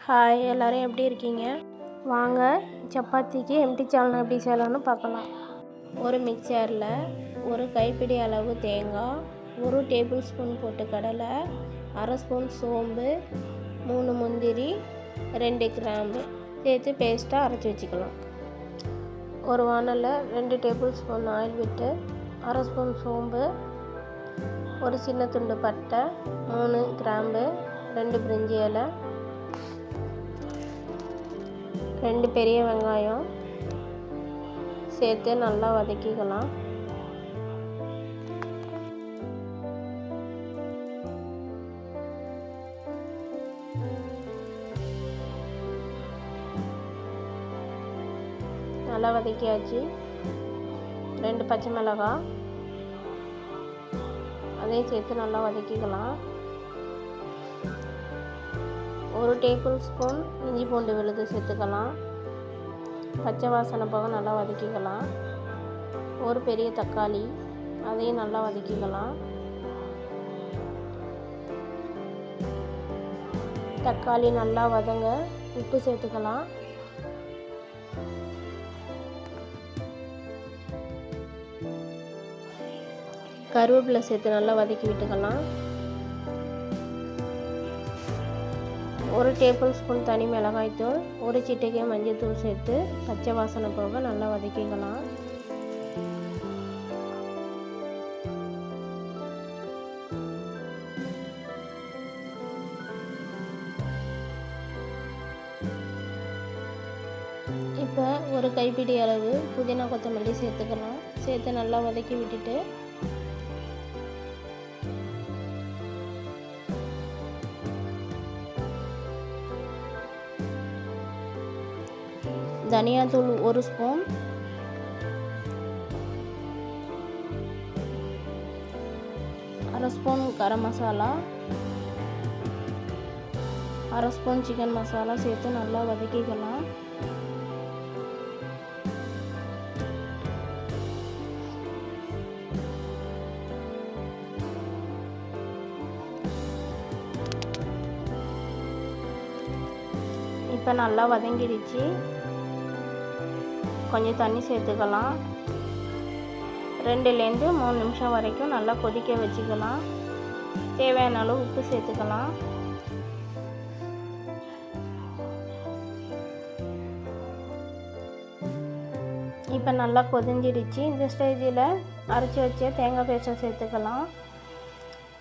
Hi, எல்லோரும் எப்படி இருக்கீங்க? வாங்க சப்பாத்திக்கு எம்டி சால்னா எப்படி செய்யலாம்னு பார்க்கலாம். ஒரு மிக்சரில் ஒரு கைப்பிடி அளவு தேங்காய், 1 டேபிள் ஸ்பூன் பொட்டுக்கடலை, 1/2 ஸ்பூன் சோம்பு, 3 முந்திரி, 2 கிராம்பு சேர்த்து பேஸ்ட்டாக அரைச்சி வச்சுக்கலாம். ஒரு வானலில் 2 டேபிள் ஸ்பூன் ஆயில் விட்டு 1/2 ஸ்பூன் சோம்பு, ஒரு சின்ன துண்டு பட்டை, 3 கிராம்பு, 2 பிரிஞ்சி இலை, 2 பெரிய வெங்காயம் சேர்த்து நல்லா வதக்கிக்கலாம். நல்லா வதக்கியாச்சு. 2 பச்சை மிளகாய் அதையும் சேர்த்து நல்லா வதக்கிக்கலாம். 1 டேபிள் ஸ்பூன் இஞ்சி பூண்டு விழுது சேர்த்துக்கலாம். பச்சை வாசனை போக நல்லா வதக்கிக்கலாம். 1 பெரிய தக்காளி அதையும் நல்லா வதக்கிக்கலாம். தக்காளி நல்லா வதங்க உப்பு சேர்த்துக்கலாம். கருவேப்பிலை சேர்த்து நல்லா வதக்கி விட்டுக்கலாம். 1 டேபிள் ஸ்பூன் தனி மிளகாய்த்தூள், 1 சிட்டிகை மஞ்சள் தூள் சேர்த்து பச்சை வாசனை போக நல்லா வதக்கிக்கலாம். இப்போ ஒரு கைப்பிடி அளவு புதினா கொத்தமல்லி சேர்த்துக்கலாம். சேர்த்து நல்லா வதக்கி விட்டுட்டு தனியாத்தூள் 1 ஸ்பூன், அரை ஸ்பூன் கரம் மசாலா, அரை ஸ்பூன் சிக்கன் மசாலா சேர்த்து நல்லா வதக்கிக்கலாம். இப்போ நல்லா வதங்கிடுச்சு. கொஞ்சம் தண்ணி சேர்த்துக்கலாம். 2லேருந்து 3 நிமிஷம் வரைக்கும் நல்லா கொதிக்க வச்சுக்கலாம். தேவையான அளவு உப்பு சேர்த்துக்கலாம். இப்போ நல்லா கொதிஞ்சிடுச்சு. இந்த ஸ்டேஜில் அரைச்சி வச்ச தேங்காய் பேஸ்ட்டை சேர்த்துக்கலாம்.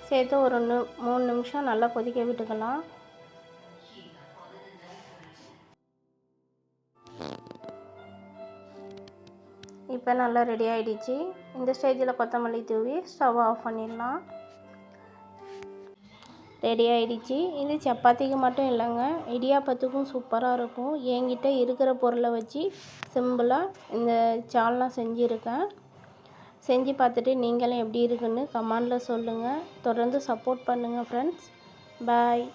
சேர்த்து ஒரு 3 நிமிஷம் நல்லா கொதிக்க விட்டுக்கலாம். இப்போ நல்லா ரெடி ஆகிடுச்சு. இந்த ஸ்டேஜில் கொத்தமல்லி தூவி ஸ்டவ் ஆஃப் பண்ணிடலாம். ரெடி ஆகிடுச்சு. இது சப்பாத்திக்கு மட்டும் இல்லைங்க, இடியாப்பத்துக்கும் சூப்பராக இருக்கும். என்கிட்ட இருக்கிற பொருளை வச்சு சிம்பிளாக இந்த சால்னா செஞ்சுருக்கேன். செஞ்சு பார்த்துட்டு நீங்களும் எப்படி இருக்குன்னு கமெண்டில் சொல்லுங்கள். தொடர்ந்து சப்போர்ட் பண்ணுங்கள் ஃப்ரெண்ட்ஸ். பாய்.